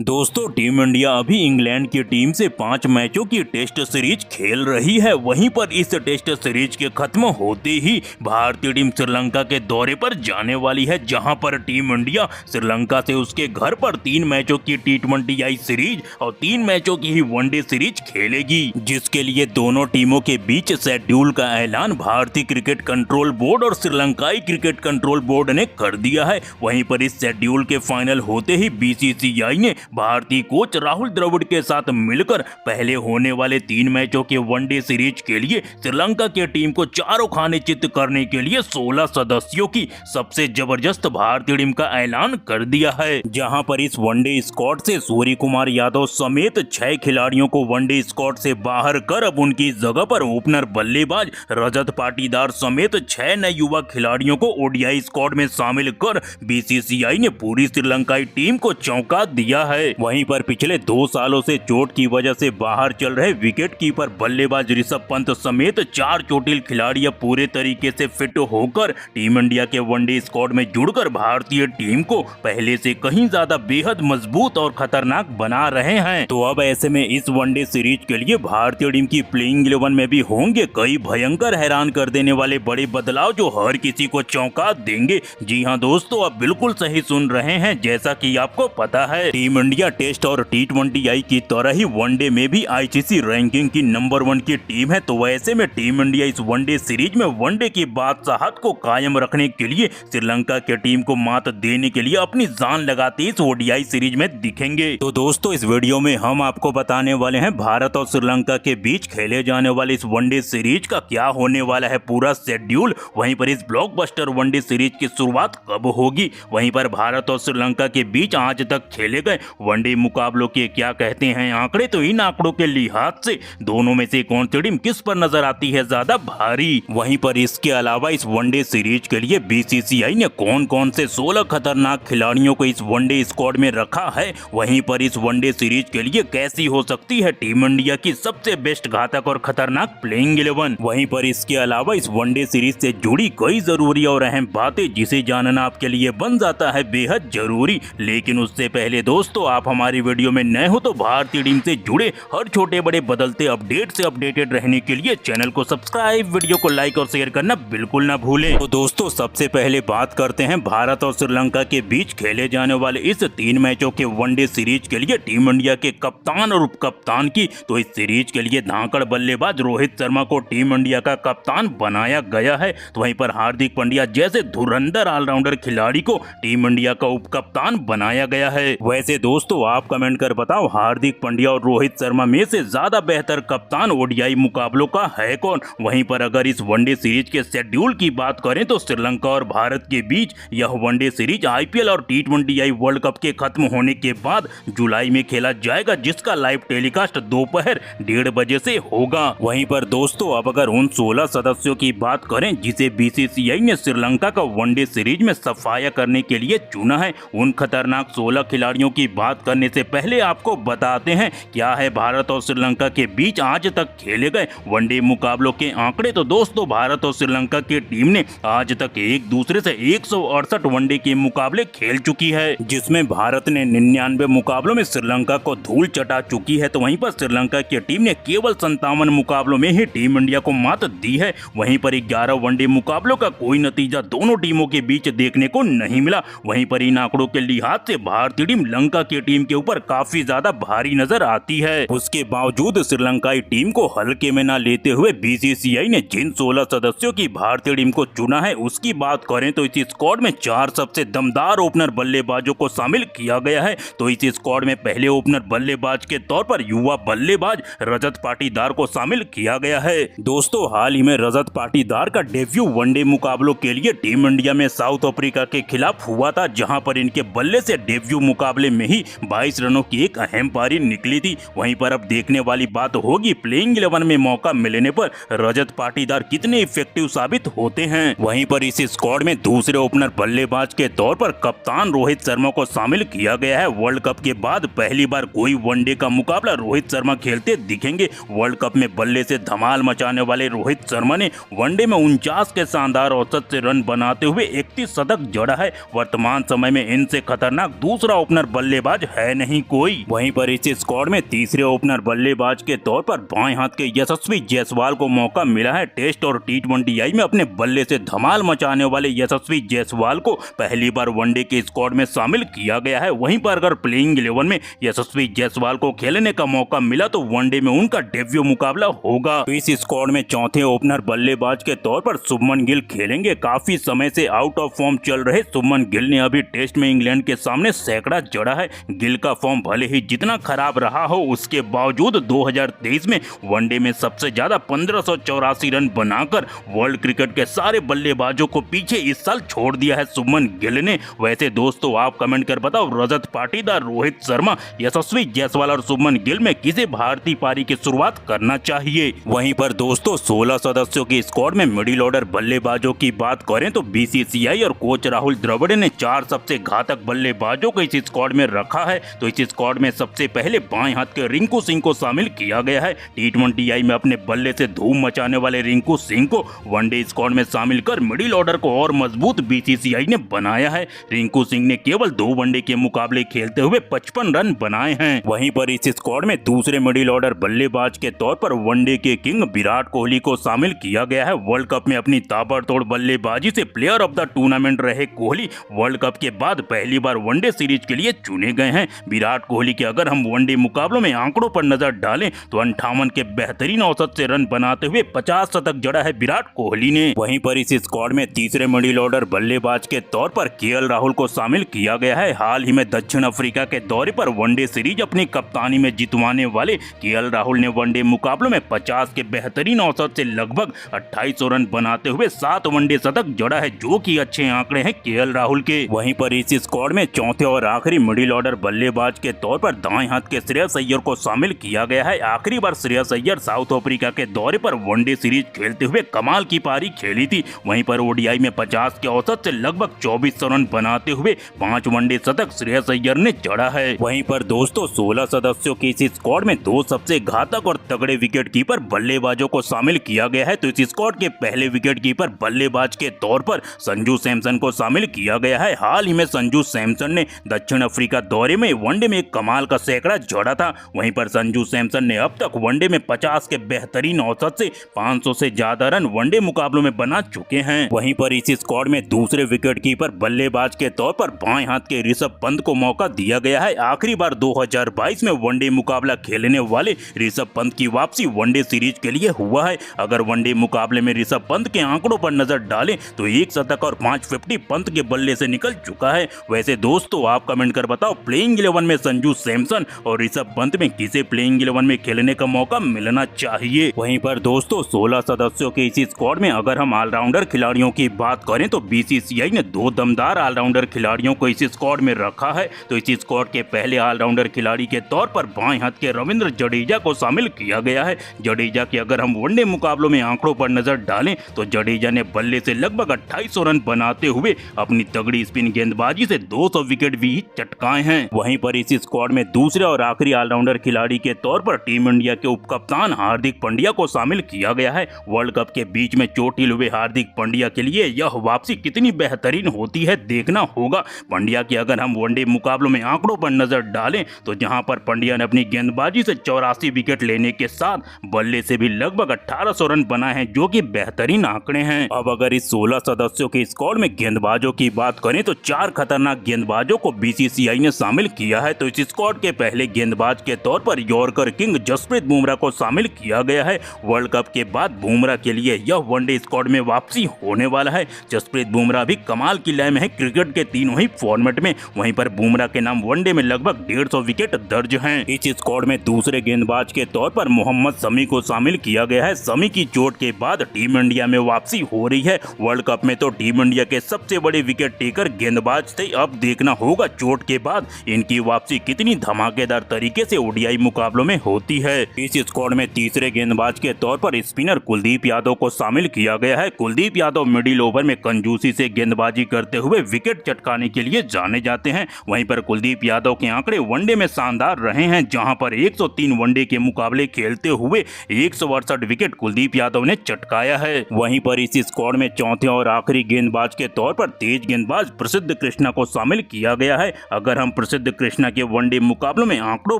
दोस्तों team India अभी England की टीम से 5 मैचों की टेस्ट सीरीज खेल रही है। वहीं पर इस टेस्ट सीरीज के खत्म होते ही भारतीय टीम श्रीलंका के दौरे पर जाने वाली है, जहां पर टीम इंडिया श्रीलंका से उसके घर पर 3 मैचों की T20I सीरीज और 3 मैचों की ही वनडे सीरीज खेलेगी, जिसके लिए दोनों टीमों के बीच शेड्यूल का ऐलान भारतीय क्रिकेट कंट्रोल बोर्ड और श्रीलंकाई क्रिकेट कंट्रोल बोर्ड ने कर दिया है। वहीं पर इस शेड्यूल के फाइनल होते ही BCCI ने भारतीय कोच राहुल द्रविड़ के साथ मिलकर पहले होने वाले 3 मैचों के वनडे सीरीज के लिए श्रीलंका की टीम को चारों खाने चित करने के लिए 16 सदस्यों की सबसे जबरदस्त भारतीय टीम का ऐलान कर दिया है, जहां पर इस वनडे स्क्वाड से सूर्य कुमार यादव समेत 6 खिलाड़ियों को वनडे स्क्वाड से बाहर कर अब उनकी जगह पर ओपनर बल्लेबाज रजत पाटीदार समेत 6 नए युवा खिलाड़ियों को ODI स्क्वाड में शामिल कर BCCI ने पूरी श्रीलंकाई टीम को चौंका दिया है। वहीं पर पिछले 2 सालों से चोट की वजह से बाहर चल रहे विकेट कीपर बल्लेबाज ऋषभ पंत समेत 4 चोटिल खिलाड़ी अब पूरे तरीके से फिट होकर टीम इंडिया के वनडे स्क्वाड में जुड़कर भारतीय टीम को पहले से कहीं ज्यादा बेहद मजबूत और खतरनाक बना रहे हैं। तो अब ऐसे में इस वनडे सीरीज के लिए भारतीय टीम की प्लेइंग 11 में भी होंगे कई भयंकर हैरान कर देने वाले बड़े बदलाव, जो हर किसी को चौंका देंगे। जी हां दोस्तों, आप बिल्कुल सही सुन रहे हैं। जैसा कि आपको पता है, टीम इंडिया टेस्ट और T20I की तरह ही वनडे में भी ICC रैंकिंग की नंबर 1 की टीम है। तो ऐसे में टीम इंडिया इस वनडे सीरीज में वनडे की बादशाहत को कायम रखने के लिए श्रीलंका की टीम को मात देने के लिए अपनी जान लगाते इस ODI सीरीज में दिखेंगे। तो दोस्तों, इस वीडियो में हम आपको बताने वाले हैं भारत और श्रीलंका के बीच खेले जाने वाले इस वनडे सीरीज का क्या होने वाला है पूरा शेड्यूल। वहीं पर इस ब्लॉकबस्टर वनडे सीरीज की शुरुआत कब होगी, वहीं पर भारत और श्रीलंका के बीच आज तक खेले गए वनडे मुकाबलों के क्या कहते हैं आंकड़े। तो इन आंकड़ों के लिहाज से दोनों में से कौन सी टीम किस पर नजर आती है ज्यादा भारी। वहीं पर इसके अलावा इस वनडे सीरीज के लिए BCCI ने कौन कौन से 16 खतरनाक खिलाड़ियों को इस वनडे स्क्वाड में रखा है। वहीं पर इस वनडे सीरीज के लिए कैसी हो सकती है टीम इंडिया की सबसे बेस्ट घातक और खतरनाक प्लेइंग 11। वहीं पर इसके अलावा इस वनडे सीरीज से जुड़ी कई जरूरी और अहम बातें जिसे जानना आपके लिए बन जाता है बेहद जरूरी। लेकिन उससे पहले दोस्तों, आप हमारी वीडियो में नए हो तो भारतीय टीम से जुड़े हर छोटे बड़े बदलते अपडेट से अपडेटेड रहने के लिए चैनल को सब्सक्राइब, वीडियो को लाइक और शेयर करना बिल्कुल ना भूलें। तो दोस्तों, सबसे पहले बात करते हैं भारत और श्रीलंका के बीच खेले जाने वाले इस 3 मैचों के वनडे सीरीज के लिए टीम इंडिया के कप्तान और उप कप्तान की। तो इस सीरीज के लिए धाकड़ बल्लेबाज रोहित शर्मा को टीम इंडिया का कप्तान बनाया गया है। तो वहीं पर हार्दिक पांड्या जैसे धुरंधर ऑलराउंडर खिलाड़ी को टीम इंडिया का उप कप्तान बनाया गया है। वैसे दोस्तों, आप कमेंट कर बताओ हार्दिक पांड्या और रोहित शर्मा में से ज्यादा बेहतर कप्तान ODI मुकाबलों का है कौन। वहीं पर अगर इस वनडे सीरीज के शेड्यूल की बात करें तो श्रीलंका और भारत के बीच यह वनडे सीरीज IPL और T20I वर्ल्ड कप के खत्म होने के बाद जुलाई में खेला जाएगा, जिसका लाइव टेलीकास्ट दोपहर 1:30 बजे से होगा। वहीं पर दोस्तों, अब अगर उन 16 सदस्यों की बात करें जिसे BCCI ने श्रीलंका का वनडे सीरीज में सफाया करने के लिए चुना है, उन खतरनाक 16 खिलाड़ियों की बात करने से पहले आपको बताते हैं क्या है भारत और श्रीलंका के बीच आज तक खेले गए वनडे मुकाबलों के आंकड़े। तो दोस्तों, भारत और श्रीलंका की टीम ने आज तक एक दूसरे से 168 वनडे के मुकाबले खेल चुकी है, जिसमें भारत ने 99 मुकाबलों में श्रीलंका को धूल चटा चुकी है। तो वहीं पर श्रीलंका की टीम ने केवल 57 मुकाबलों में ही टीम इंडिया को मात दी है। वहीं पर 11 वनडे मुकाबलों का कोई नतीजा दोनों टीमों के बीच देखने को नहीं मिला। वहीं पर इन आंकड़ों के लिहाज से भारतीय टीम लंका की टीम के ऊपर काफी ज्यादा भारी नजर आती है। उसके बावजूद श्रीलंकाई टीम को हल्के में न लेते हुए BCCI ने जिन 16 सदस्यों की भारतीय टीम को चुना है उसकी बात करें तो इस स्क्वाड में 4 सबसे दमदार ओपनर बल्लेबाजों को शामिल किया गया है। तो इस स्क्वाड में पहले ओपनर बल्लेबाज के तौर पर युवा बल्लेबाज रजत पाटीदार को शामिल किया गया है। दोस्तों, हाल ही में रजत पाटीदार का डेब्यू वनडे मुकाबलों के लिए टीम इंडिया में साउथ अफ्रीका के खिलाफ हुआ था, जहां पर इनके बल्ले से डेब्यू मुकाबले में ही 22 रनों की एक अहम पारी निकली थी। वहीं पर अब देखने वाली बात होगी प्लेइंग 11 में मौका मिलने पर रजत पाटीदार कितने इफेक्टिव साबित होते हैं। वहीं पर इस स्क्वाड में दूसरे ओपनर बल्लेबाज के तौर पर कप्तान रोहित शर्मा को शामिल किया गया है। वर्ल्ड कप के बाद पहली बार कोई वनडे का मुकाबला रोहित शर्मा खेलते दिखेंगे। वर्ल्ड कप में बल्ले से धमाल मचाने वाले रोहित शर्मा ने वनडे में 49 के शानदार औसत से रन बनाते हुए 31 शतक जड़ा है। वर्तमान समय में इनसे खतरनाक दूसरा ओपनर बल्लेबाज बल्लेबाज है नहीं कोई। वहीं पर इस स्क्वाड में तीसरे ओपनर बल्लेबाज के तौर पर बाएं हाथ के यशस्वी जायसवाल को मौका मिला है। टेस्ट और T20I में अपने बल्ले से धमाल मचाने वाले यशस्वी जायसवाल को पहली बार वनडे के स्क्वाड में शामिल किया गया है। वहीं पर अगर प्लेइंग 11 में यशस्वी जायसवाल को खेलने का मौका मिला तो वनडे में उनका डेब्यू मुकाबला होगा। तो इस स्क्वाड में चौथे ओपनर बल्लेबाज के तौर पर शुभमन गिल खेलेंगे। काफी समय से आउट ऑफ फॉर्म चल रहे शुभमन गिल ने अभी टेस्ट में इंग्लैंड के सामने सैकड़ा जड़ा है। गिल का फॉर्म भले ही जितना खराब रहा हो उसके बावजूद 2023 में वनडे में सबसे ज्यादा 1584 रन बनाकर वर्ल्ड क्रिकेट के सारे बल्लेबाजों को पीछे इस साल छोड़ दिया है शुभमन गिल ने। वैसे दोस्तों आप कमेंट कर बताओ, रजत पाटीदार, रोहित शर्मा, यशस्वी जायसवाल और शुभमन गिल में किसे भारतीय पारी की शुरुआत करना चाहिए। वहीं पर दोस्तों 16 सदस्यों की स्क्वाड में मिडिल ऑर्डर बल्लेबाजों की बात करें तो BCCI और कोच राहुल द्रविड़ ने 4 सबसे घातक बल्लेबाजों को इस स्क्वाड में रखा है। तो इस स्क्वाड में सबसे पहले बाएं हाथ के रिंकू सिंह को शामिल किया गया है। T20I में अपने बल्ले से धूम मचाने वाले रिंकू सिंह को वनडे स्क्वाड में शामिल कर मिडिल ऑर्डर को और मजबूत BCCI ने बनाया है। रिंकू सिंह ने केवल 2 वनडे के मुकाबले खेलते हुए 55 रन बनाए हैं। वहीं पर इस स्क्वाड में दूसरे मिडिल ऑर्डर बल्लेबाज के तौर पर वनडे के किंग विराट कोहली को शामिल किया गया है। वर्ल्ड कप में अपनी ताबड़तोड़ बल्लेबाजी से प्लेयर ऑफ द टूर्नामेंट रहे कोहली वर्ल्ड कप के बाद पहली बार वनडे सीरीज के लिए चुने गए हैं। विराट कोहली के अगर हम वनडे मुकाबलों में आंकड़ों पर नजर डालें तो 58 के बेहतरीन औसत से रन बनाते हुए 50 शतक जड़ा है विराट कोहली ने। वहीं पर इस स्क्वाड में तीसरे मिडिल ऑर्डर बल्लेबाज के तौर पर KL राहुल को शामिल किया गया है। हाल ही में दक्षिण अफ्रीका के दौरे पर वनडे सीरीज अपनी कप्तानी में जितवाने वाले KL राहुल ने वनडे मुकाबलों में 50 के बेहतरीन औसत से लगभग 2800 रन बनाते हुए 7 वनडे शतक जड़ा है, जो कि अच्छे आंकड़े हैं KL राहुल के। वहीं पर इस स्क्वाड में चौथे और आखिरी मिडिल ऑर्डर बल्लेबाज के तौर पर दाएं हाथ के श्रेयस अय्यर को शामिल किया गया है। आखिरी बार श्रेयस अय्यर साउथ अफ्रीका के दौरे पर वनडे सीरीज खेलते हुए कमाल की पारी खेली थी। वहीं पर ODI में 50 के औसत से लगभग 2400 रन बनाते हुए 5 वनडे शतक श्रेयस अय्यर ने जड़ा है। वहीं पर दोस्तों 16 सदस्यों की इस स्क्वाड में 2 सबसे घातक और तगड़े विकेट कीपर बल्लेबाजों को शामिल किया गया है। तो इस स्क्वाड के पहले विकेट कीपर बल्लेबाज के तौर पर संजू सैमसन को शामिल किया गया है। हाल ही में संजू सैमसन ने दक्षिण अफ्रीका दौरे में वनडे में एक कमाल का सैकड़ा जड़ा था। वहीं पर संजू सैमसन ने अब तक वनडे में 50 के बेहतरीन औसत से 500 से ज्यादा रन वनडे मुकाबलों में बना चुके हैं। वहीं पर इस स्क्वाड में दूसरे विकेट कीपर बल्लेबाज के तौर पर बाएं हाथ के ऋषभ पंत को मौका दिया गया है। आखिरी बार 2022 में वनडे मुकाबला खेलने वाले ऋषभ पंत की वापसी वनडे सीरीज के लिए हुआ है। अगर वनडे मुकाबले में ऋषभ पंत के आंकड़ों पर नजर डालें तो 1 शतक और 550 पंत के बल्ले से निकल चुका है। वैसे दोस्तों आप कमेंट कर बताओ, प्लेइंग 11 में संजू सैमसन और ऋषभ पंत में किसे प्लेइंग 11 में खेलने का मौका मिलना चाहिए। वहीं पर दोस्तों 16 सदस्यों के इस स्क्वाड में अगर हम ऑलराउंडर खिलाड़ियों की बात करें तो BCCI ने 2 दमदार ऑलराउंडर खिलाड़ियों को इस स्क्वाड में रखा है। तो इस स्क्वाड के पहले ऑलराउंडर खिलाड़ी के तौर पर बाएं हाथ के रविंद्र जडेजा को शामिल किया गया है। जडेजा के अगर हम वनडे मुकाबलों में आंकड़ों पर नजर डालें तो जडेजा ने बल्ले से लगभग 2800 रन बनाते हुए अपनी तगड़ी स्पिन गेंदबाजी से 200 विकेट भी चटकाए हैं। वहीं पर इस स्क्वाड में दूसरे और आखिरी ऑलराउंडर खिलाड़ी के तौर पर टीम इंडिया के उपकप्तान हार्दिक पांड्या को शामिल किया गया है। वर्ल्ड कप के बीच में चोटिल हुए हार्दिक पांड्या के लिए यह वापसी कितनी बेहतरीन होती है देखना होगा। पांड्या की अगर हम वनडे मुकाबलों में आंकड़ों पर नजर डालें तो जहां पर पांड्या ने अपनी गेंदबाजी से 84 विकेट लेने के साथ बल्ले से भी लगभग 1800 रन बनाए हैं, जो कि बेहतरीन आंकड़े हैं। अब अगर इस 16 सदस्यों के स्क्वाड में गेंदबाजों की बात करें तो 4 खतरनाक गेंदबाजों को BCCI ने शामिल किया है। तो इस स्क्वाड के पहले गेंदबाज के तौर पर यॉर्कर किंग जसप्रीत बुमराह को शामिल किया गया है। वर्ल्ड कप के बाद बुमराह के लिए यह वनडे स्क्वाड में वापसी होने वाला है। जसप्रीत बुमराह भी कमाल की लय में है क्रिकेट के तीनों ही फॉर्मेट में। वहीं पर बुमराह के नाम वनडे में लगभग 150 विकेट दर्ज हैं। इस स्क्वाड में दूसरे गेंदबाज के तौर पर मोहम्मद शमी को शामिल किया गया है। शमी की चोट के बाद टीम इंडिया में वापसी हो रही है। वर्ल्ड कप में तो टीम इंडिया के सबसे बड़े विकेट टेकर गेंदबाज थे। अब देखना होगा चोट के बाद इनकी वापसी कितनी धमाकेदार तरीके से ODI मुकाबलों में होती है। इस स्क्वाड में तीसरे गेंदबाज के तौर पर स्पिनर कुलदीप यादव को शामिल किया गया है। कुलदीप यादव मिडिल ओवर में कंजूसी से गेंदबाजी करते हुए विकेट चटकाने के लिए जाने जाते हैं। वहीं पर कुलदीप यादव के आंकड़े वनडे में शानदार रहे हैं, जहां पर 103 वनडे के मुकाबले खेलते हुए 168 विकेट कुलदीप यादव ने चटकाया है। वहीं पर इस स्क्वाड में चौथे और आखिरी गेंदबाज के तौर पर तेज गेंदबाज प्रसिद्ध कृष्णा को शामिल किया गया है। अगर हम प्रसिद्ध कृष्णा के वनडे मुकाबलों में आंकड़ों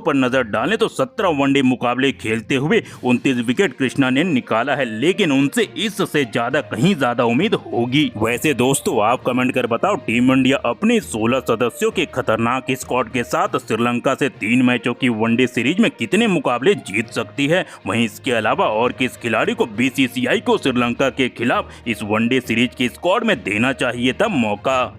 पर नजर डालें तो 17 वनडे मुकाबले खेलते हुए 29 विकेट कृष्णा ने निकाला है, लेकिन उनसे इससे कहीं ज्यादा उम्मीद होगी। वैसे दोस्तों आप कमेंट कर बताओ, टीम इंडिया अपने 16 सदस्यों के खतरनाक स्क्वाड के साथ श्रीलंका से 3 मैचों की वनडे सीरीज में कितने मुकाबले जीत सकती है। वहीं इसके अलावा और किस खिलाड़ी को बीसीसीआई को श्रीलंका के खिलाफ इस वनडे सीरीज के स्क्वाड में देना चाहिए था मौका।